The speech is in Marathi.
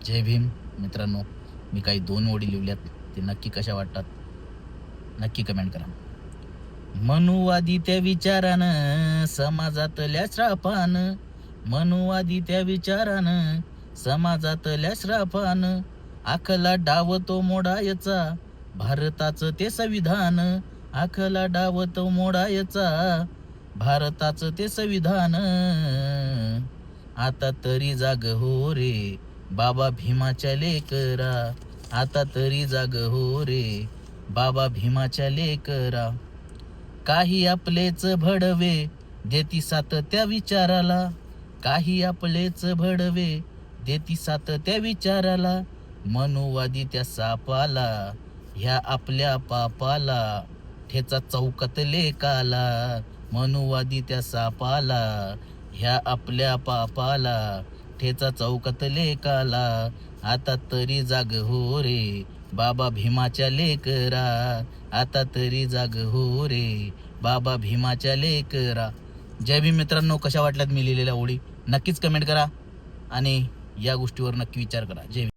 जय भीम मित्रांनो. मी काही 2 ओळी लिहिल्यात, ते नक्की कशा वाटतात नक्की कमेंट करा. मनुवादी त्या विचारानं समाजातल्या श्रापानं, मनुवादी त्या विचारानं समाजातल्या श्रापानं, आखला डाव तो मोडायचा भारताचं ते संविधान, आखला डाव तो मोडायचा भारताचं ते संविधान. आता तरी जाग हो रे बाबा भीमाच्या लेकरा, आता तरी जाग हो रे बाबा भीमाच्या लेकरा. काही आपलेच भडवे देती साथ त्या विचाराला, काही आपलेच भडवे देती साथ त्या विचाराला, मनुवादी त्या सापाला ह्या आपल्या पापाला ठेचा चौकात लेकाला, मनुवादी त्या सापाला ह्या आपल्या पापाला ठेचा चौकात लेकाला. आता तरी जाग हो रे बाबा भीमाच्या लेकरा, आता तरी जाग हो रे बाबा भीमाच्या लेकरा. जय भीम मित्रांनो. कशा वाटल्यात मी लिहिलेल्या ओळी नक्कीच कमेंट करा आणि या गोष्टीवर नक्की विचार करा. जय भीम.